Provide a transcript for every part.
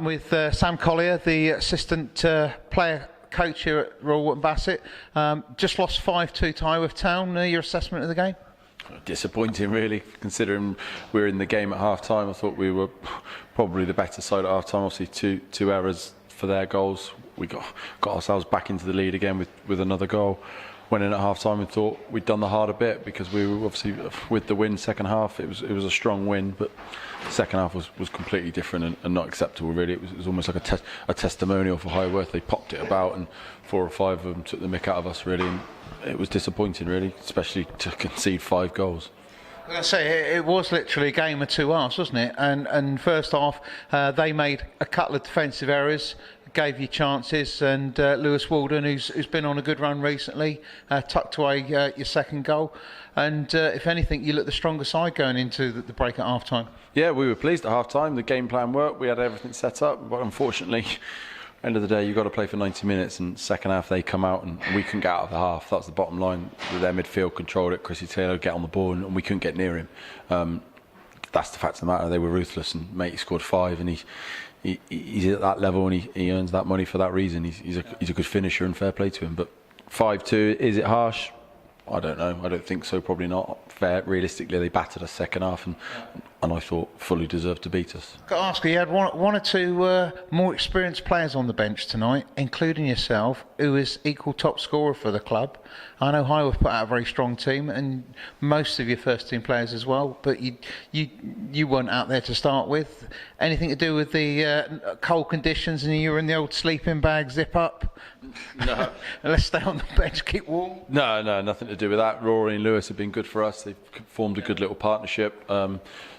with Sam Collier, the assistant player coach here at Royal Bassett. Just lost 5-2 to Highworth Town. Your assessment of the game? Disappointing, really, considering we were in the game at half time. I thought we were probably the better side at half time. Obviously, two errors for their goals. We got ourselves back into the lead again with another goal. Went in at half time and thought we'd done the harder bit, because we were obviously with the win second half. It was a strong win, but the second half was completely different and not acceptable, really. It was almost like a testimonial for Highworth. They popped it about and 4 or 5 of them took the mick out of us, really. And it was disappointing, really, especially to concede 5 goals. I say it was literally a game of 2 halves, wasn't it? And first half they made a couple of defensive errors, gave you chances, and Lewis Walden, who's been on a good run recently, tucked away your second goal. And if anything, you look the stronger side going into the break at half time. Yeah, we were pleased at half time. The game plan worked. We had everything set up, but unfortunately, end of the day, you've got to play for 90 minutes, and second half they come out and we couldn't get out of the half. That's the bottom line. Their midfield controlled it. Chrissy Taylor get on the ball and we couldn't get near him. That's the fact of the matter. They were ruthless, and mate, he scored 5, and he's at that level, and he earns that money for that reason. He's a good finisher, and fair play to him. But 5-2, is it harsh? I don't know. I don't think so. Probably not. Fair. Realistically, they battered us second half, and I thought fully deserved to beat us. Got to ask you, had one or two more experienced players on the bench tonight, including yourself, who is equal top scorer for the club. I know Highworth put out a very strong team, and most of your first team players as well, but you weren't out there to start with. Anything to do with the cold conditions, and you were in the old sleeping bag, zip up? No. And let's stay on the bench, keep warm? No, nothing to do with that. Rory and Lewis have been good for us. They've formed a good little partnership.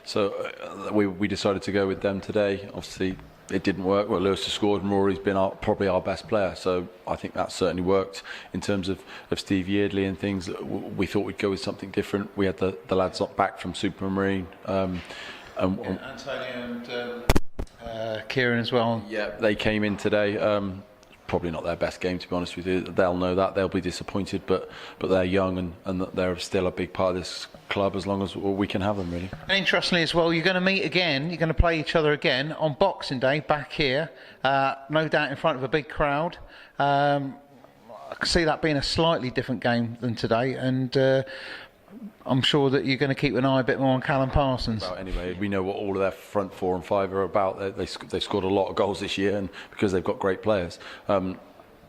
So we decided to go with them today. Obviously, it didn't work. Well, Lewis has scored, and Rory's been probably our best player. So I think that certainly worked. In terms of Steve Yeardley and things, we thought we'd go with something different. We had the lads back from Supermarine. Antonio and Kieran as well. Yeah, they came in today. Probably not their best game, to be honest with you. They'll know that. They'll be disappointed, but they're young, and they're still a big part of this club as long as we can have them, really. And interestingly as well, you're going to meet again, you're going to play each other again on Boxing Day back here, no doubt in front of a big crowd. I can see that being a slightly different game than today, and I'm sure that you're going to keep an eye a bit more on Callum Parsons. Well, anyway, we know what all of their front 4 and 5 are about. They scored a lot of goals this year, and because they've got great players.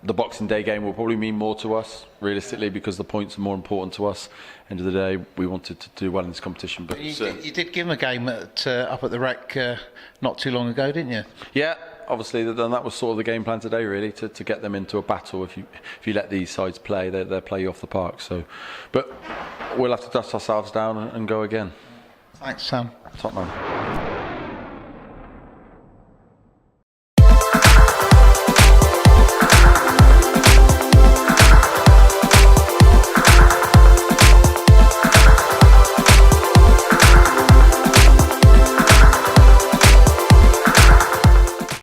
The Boxing Day game will probably mean more to us, realistically, because the points are more important to us. End of the day, we wanted to do well in this competition. But you did give them a game up at the Rec not too long ago, didn't you? Yeah. Obviously, then that was sort of the game plan today, really, to get them into a battle. If you let these sides play, they'll play you off the park. So, but we'll have to dust ourselves down and go again. Thanks, Sam. Top man.